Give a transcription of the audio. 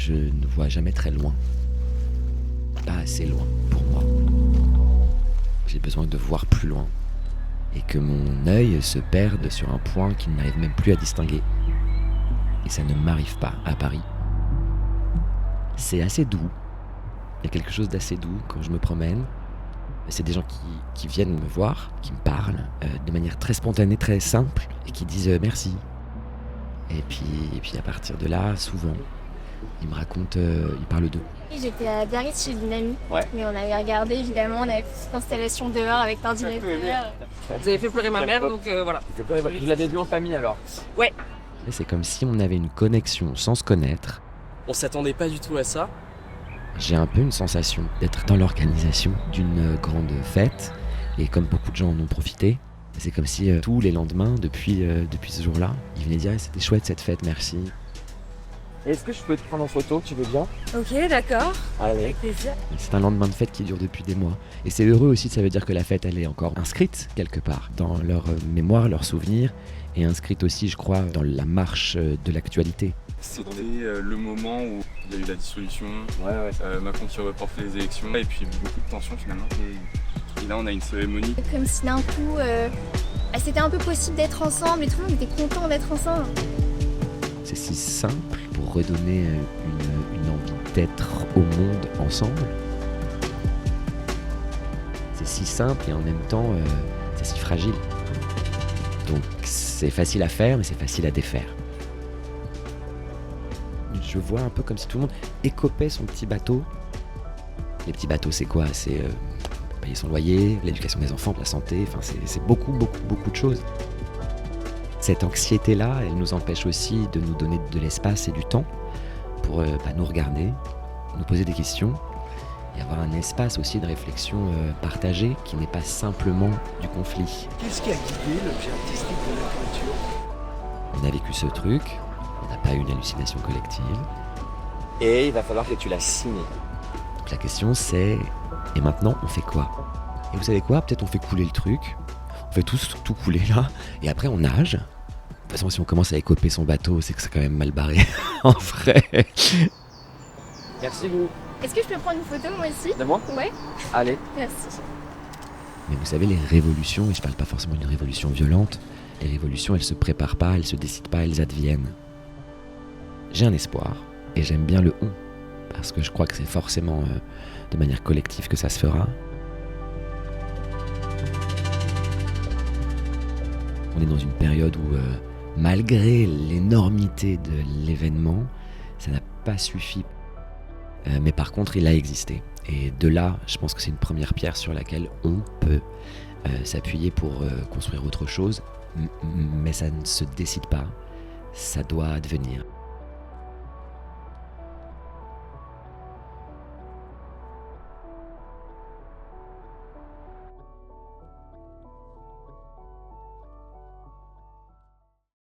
je ne vois jamais très loin. Pas assez loin pour moi. J'ai besoin de voir plus loin. Et que mon œil se perde sur un point qu'il n'arrive même plus à distinguer. Et ça ne m'arrive pas à Paris. C'est assez doux. Il y a quelque chose d'assez doux quand je me promène. C'est des gens qui viennent me voir, qui me parlent de manière très spontanée, très simple, et qui disent merci. Et puis à partir de là, souvent, ils me racontent, ils parlent d'eux. J'étais à Biarritz chez une amie, Ouais. mais on avait regardé évidemment, on avait fait cette installation dehors avec l'ordinateur. Vous avez fait pleurer ma mère, donc voilà. Vous l'avez vu en famille alors? Ouais. Et c'est comme si on avait une connexion sans se connaître. On s'attendait pas du tout à ça. J'ai un peu une sensation d'être dans l'organisation d'une grande fête, et comme beaucoup de gens en ont profité, c'est comme si tous les lendemains, depuis ce jour-là, ils venaient dire « C'était chouette cette fête, merci ». Est-ce que je peux te prendre en photo, tu veux bien? Ok, d'accord, Allez. avec plaisir. C'est un lendemain de fête qui dure depuis des mois. Et c'est heureux aussi, ça veut dire que la fête, elle est encore inscrite quelque part dans leur mémoire, leurs souvenirs, et inscrite aussi, je crois, dans la marche de l'actualité. C'était le moment où il y a eu la dissolution, Ouais. Macron qui reporte les élections, et puis beaucoup de tensions finalement. Et là on a une cérémonie. Comme si d'un coup, c'était un peu possible d'être ensemble et tout le monde était content d'être ensemble. C'est si simple pour redonner une envie d'être au monde ensemble. C'est si simple et en même temps, c'est si fragile. Donc c'est facile à faire, mais c'est facile à défaire. Je vois un peu comme si tout le monde écopait son petit bateau. Les petits bateaux, c'est quoi? C'est payer son loyer, l'éducation des enfants, la santé, enfin c'est beaucoup de choses. Cette anxiété-là, elle nous empêche aussi de nous donner de l'espace et du temps pour nous regarder, nous poser des questions et avoir un espace aussi de réflexion partagée qui n'est pas simplement du conflit. Qu'est-ce qui a guidé l'objet artistique de la peinture? On a vécu ce truc, on n'a pas eu une hallucination collective. Et il va falloir que tu la signes. Donc la question c'est, et maintenant on fait quoi? Et vous savez quoi? Peut-être on fait couler le truc, on fait tout couler là, et après on nage. De toute façon, si on commence à écoper son bateau, c'est que c'est quand même mal barré, en vrai. Merci vous. Est-ce que je peux prendre une photo moi aussi? De moi? Ouais, Allez. merci. Mais vous savez, les révolutions, et je parle pas forcément d'une révolution violente, les révolutions, elles se préparent pas, elles se décident pas, elles adviennent. J'ai un espoir, et j'aime bien le on, parce que je crois que c'est forcément de manière collective que ça se fera. On est dans une période où, malgré l'énormité de l'événement, ça n'a pas suffi. Mais par contre, il a existé. Et de là, je pense que c'est une première pierre sur laquelle on peut s'appuyer pour construire autre chose. Mais ça ne se décide pas, ça doit advenir.